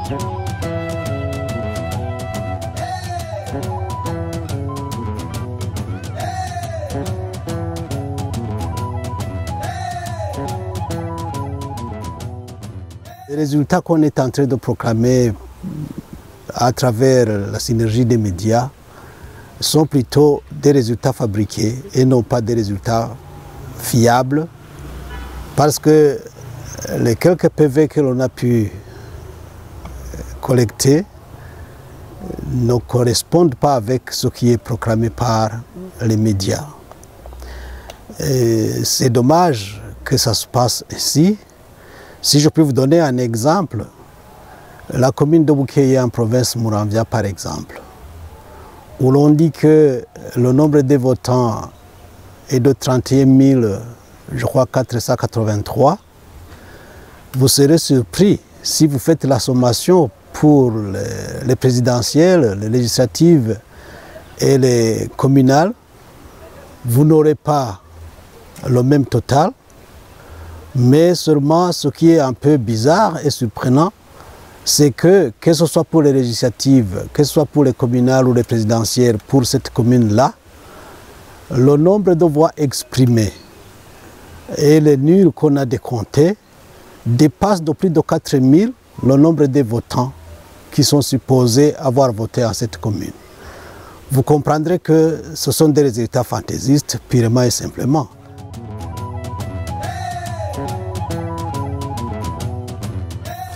Les résultats qu'on est en train de proclamer à travers la synergie des médias sont plutôt des résultats fabriqués et non pas des résultats fiables, parce que les quelques PV que l'on a pu collecter ne correspondent pas avec ce qui est proclamé par les médias. C'est dommage que ça se passe ainsi. Si je peux vous donner un exemple, la commune de Boukéya en province Mouramvia par exemple, où l'on dit que le nombre de votants est de 31 000, je crois 483, vous serez surpris si vous faites la sommation pour les présidentielles, les législatives et les communales, vous n'aurez pas le même total. Mais seulement ce qui est un peu bizarre et surprenant, c'est que ce soit pour les législatives, que ce soit pour les communales ou les présidentielles, pour cette commune-là, le nombre de voix exprimées et les nuls qu'on a décomptés dépassent de plus de 4 000 le nombre de votants qui sont supposés avoir voté en cette commune. Vous comprendrez que ce sont des résultats fantaisistes, purement et simplement.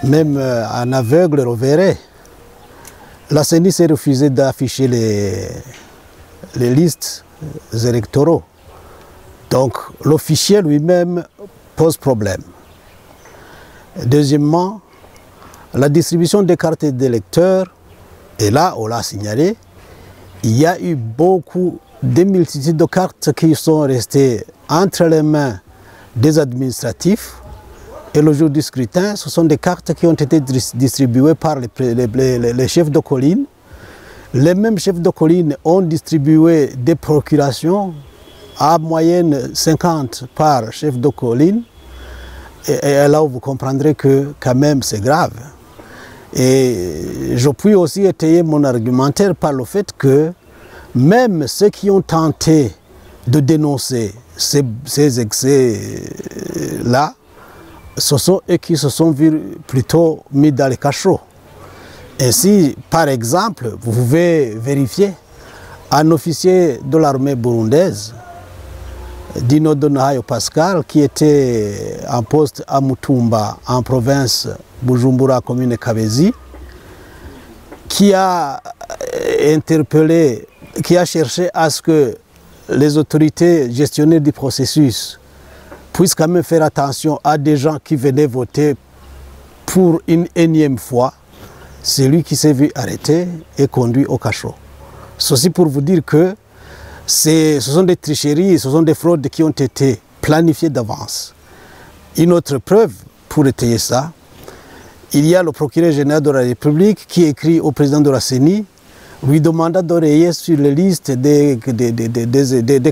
Même un aveugle reverrait. La CENI s'est refusée d'afficher les listes électoraux. Donc le fichier lui-même pose problème. Deuxièmement, la distribution des cartes d'électeurs, et là on l'a signalé, il y a eu des multitudes de cartes qui sont restées entre les mains des administratifs. Et le jour du scrutin, ce sont des cartes qui ont été distribuées par les chefs de colline. Les mêmes chefs de colline ont distribué des procurations à moyenne 50 par chef de colline. Et là, vous comprendrez que quand même c'est grave. Et je puis aussi étayer mon argumentaire par le fait que même ceux qui ont tenté de dénoncer ces excès-là, ce sont eux qui se sont plutôt mis dans les cachots. Ainsi, par exemple, vous pouvez vérifier un officier de l'armée burundaise, Dino Donahayo Pascal, qui était en poste à Mutumba, en province Bujumbura, commune Kabezi, qui a interpellé, qui a cherché à ce que les autorités gestionnaires du processus puissent quand même faire attention à des gens qui venaient voter pour une énième fois. C'est lui qui s'est vu arrêter et conduit au cachot. Ceci pour vous dire que ce sont des tricheries, ce sont des fraudes qui ont été planifiées d'avance. Une autre preuve pour étayer ça, il y a le procureur général de la République qui écrit au président de la CENI, lui demandant d'oreiller sur les listes des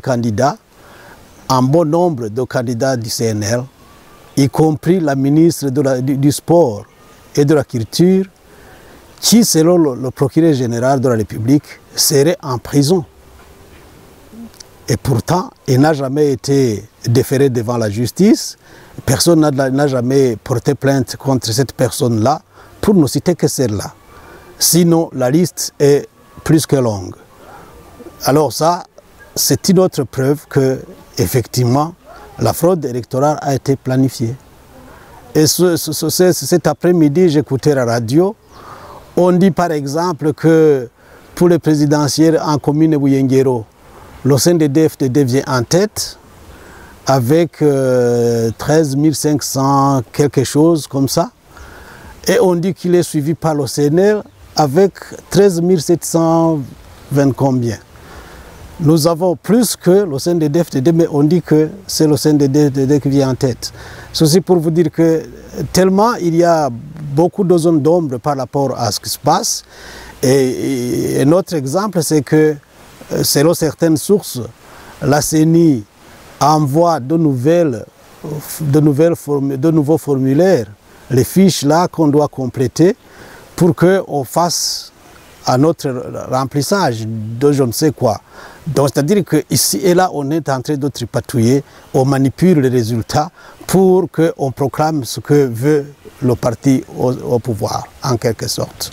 candidats un bon nombre de candidats du CNL, y compris la ministre du Sport et de la Culture, qui, selon le procureur général de la République, serait en prison. Et pourtant, il n'a jamais été déféré devant la justice. Personne n'a jamais porté plainte contre cette personne-là, pour ne citer que celle-là. Sinon, la liste est plus que longue. Alors ça, c'est une autre preuve que, effectivement, la fraude électorale a été planifiée. Et cet après-midi, j'écoutais la radio. On dit par exemple que pour les présidentielles en commune Bouyengero, le CNDD-FDD vient en tête avec 13 500 quelque chose comme ça. Et on dit qu'il est suivi par le CNL avec 13 720 combien. Nous avons plus que le CNDD-FDD, mais on dit que c'est le CNDD-FDD qui vient en tête. Ceci pour vous dire que tellement il y a beaucoup de zones d'ombre par rapport à ce qui se passe. Et un autre exemple, c'est que selon certaines sources, la CENI envoie de nouveaux formulaires, les fiches là qu'on doit compléter pour qu'on fasse à notre remplissage de je ne sais quoi. Donc c'est-à-dire qu'ici et là, on est en train de tripatouiller, on manipule les résultats pour qu'on proclame ce que veut le parti au pouvoir, en quelque sorte.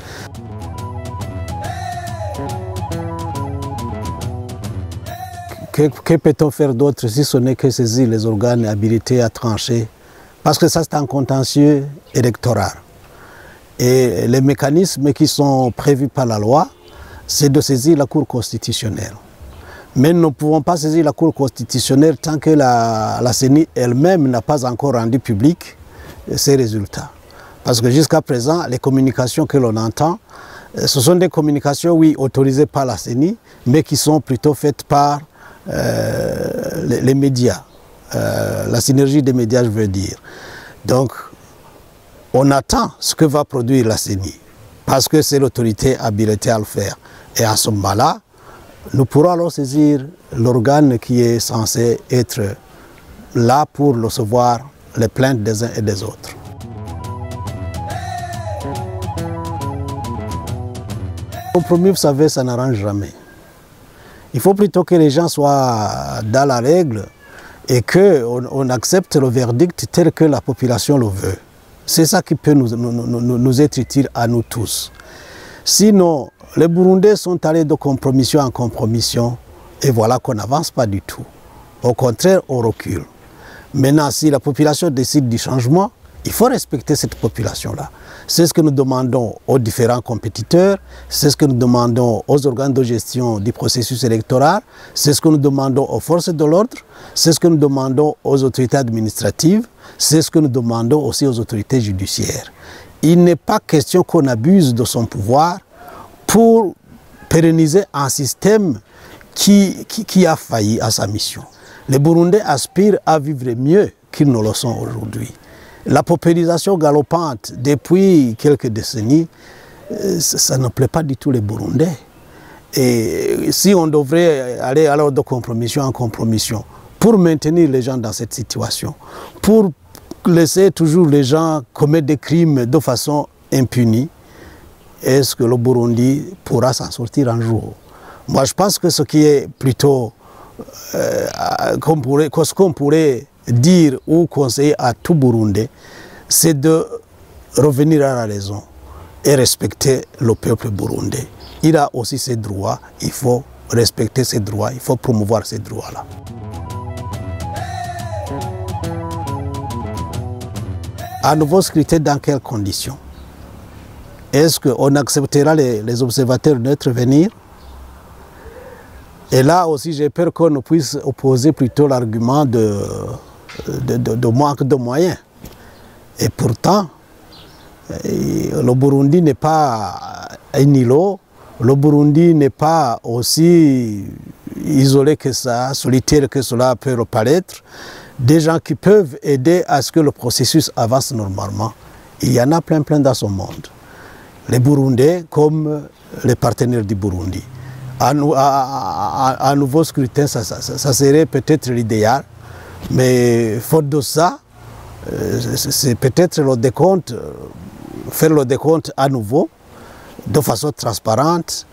Que peut-on faire d'autre si ce n'est que saisir les organes habilités à trancher? Parce que ça, c'est un contentieux électoral. Et les mécanismes qui sont prévus par la loi, c'est de saisir la Cour constitutionnelle. Mais nous ne pouvons pas saisir la Cour constitutionnelle tant que la CENI elle-même n'a pas encore rendu public ses résultats. Parce que jusqu'à présent, les communications que l'on entend, ce sont des communications, oui, autorisées par la CENI, mais qui sont plutôt faites par les médias, la synergie des médias, je veux dire. Donc, on attend ce que va produire la CENI, parce que c'est l'autorité habilitée à le faire. Et à ce moment-là, nous pourrons alors saisir l'organe qui est censé être là pour recevoir les plaintes des uns et des autres. Le compromis, vous savez, ça n'arrange jamais. Il faut plutôt que les gens soient dans la règle et qu'on accepte le verdict tel que la population le veut. C'est ça qui peut nous être utile à nous tous. Sinon, les Burundais sont allés de compromission en compromission et voilà qu'on n'avance pas du tout. Au contraire, on recule. Maintenant, si la population décide du changement, il faut respecter cette population-là. C'est ce que nous demandons aux différents compétiteurs, c'est ce que nous demandons aux organes de gestion du processus électoral, c'est ce que nous demandons aux forces de l'ordre, c'est ce que nous demandons aux autorités administratives, c'est ce que nous demandons aussi aux autorités judiciaires. Il n'est pas question qu'on abuse de son pouvoir pour pérenniser un système qui a failli à sa mission. Les Burundais aspirent à vivre mieux qu'ils ne le sont aujourd'hui. La paupérisation galopante depuis quelques décennies, ça ne plaît pas du tout les Burundais. Et si on devrait aller alors de compromission en compromission pour maintenir les gens dans cette situation, pour laisser toujours les gens commettre des crimes de façon impunie, est-ce que le Burundi pourra s'en sortir un jour? Moi, je pense que ce qui est plutôt ce qu'on pourrait dire ou conseiller à tout Burundais, c'est de revenir à la raison et respecter le peuple burundais. Il a aussi ses droits, il faut respecter ses droits, il faut promouvoir ces droits-là. À nouveau scruter dans quelles conditions? Est-ce qu'on acceptera les observateurs neutres venir? Et là aussi, j'ai peur qu'on puisse opposer plutôt l'argument de manque de moyens. Et pourtant, le Burundi n'est pas un îlot, le Burundi n'est pas aussi isolé que ça, solitaire que cela peut le paraître. Des gens qui peuvent aider à ce que le processus avance normalement. Il y en a plein dans ce monde. Les Burundais comme les partenaires du Burundi. À nouveau scrutin, ça serait peut-être l'idéal, mais faute de ça, c'est peut-être le décompte, faire le décompte à nouveau, de façon transparente.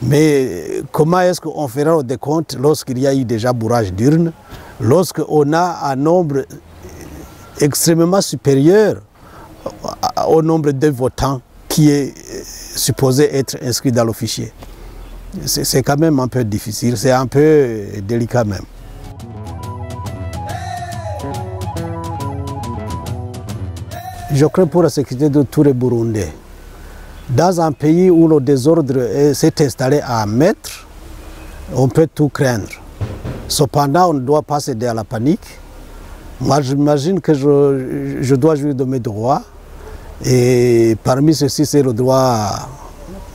Mais comment est-ce qu'on fera le décompte lorsqu'il y a eu déjà bourrage d'urnes, lorsqu'on a un nombre extrêmement supérieur au nombre de votants qui est supposé être inscrit dans le fichier? C'est quand même un peu difficile, c'est un peu délicat même. Je crains pour la sécurité de tous les Burundais. Dans un pays où le désordre s'est installé à 1 mètre, on peut tout craindre. Cependant, on ne doit pas céder à la panique. Moi, j'imagine que je dois jouir de mes droits. Et parmi ceux-ci, c'est le droit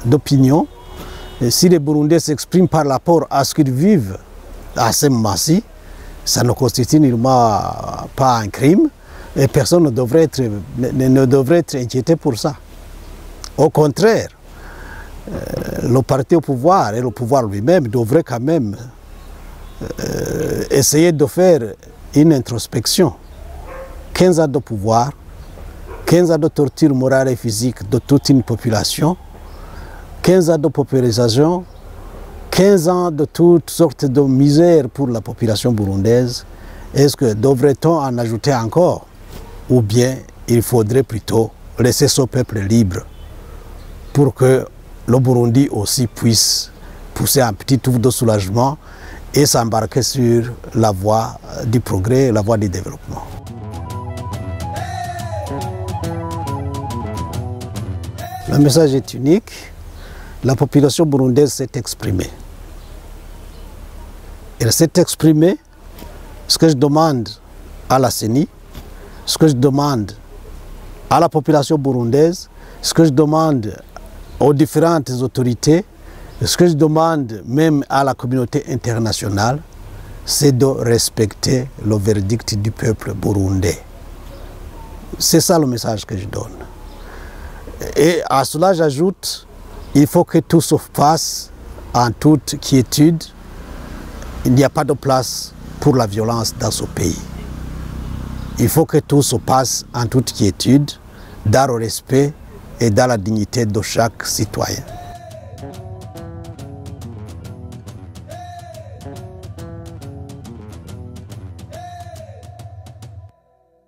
d'opinion. Et si les Burundais s'expriment par rapport à ce qu'ils vivent à ce moment-ci, ça ne constitue nullement pas un crime. Et personne ne devrait être inquiété pour ça. Au contraire, le parti au pouvoir et le pouvoir lui-même devraient quand même essayer de faire une introspection. 15 ans de pouvoir, 15 ans de torture morale et physique de toute une population, 15 ans de paupérisation, 15 ans de toutes sortes de misères pour la population burundaise. Est-ce que devrait-on en ajouter encore? Ou bien il faudrait plutôt laisser ce peuple libre pour que le Burundi aussi puisse pousser un petit tour de soulagement et s'embarquer sur la voie du progrès, la voie du développement. Le message est unique. La population burundaise s'est exprimée. Elle s'est exprimée. Ce que je demande à la CENI, ce que je demande à la population burundaise, ce que je demande aux différentes autorités, ce que je demande même à la communauté internationale, c'est de respecter le verdict du peuple burundais. C'est ça le message que je donne. Et à cela j'ajoute, il faut que tout se fasse en toute quiétude. Il n'y a pas de place pour la violence dans ce pays. Il faut que tout se passe en toute quiétude, dans le respect et dans la dignité de chaque citoyen.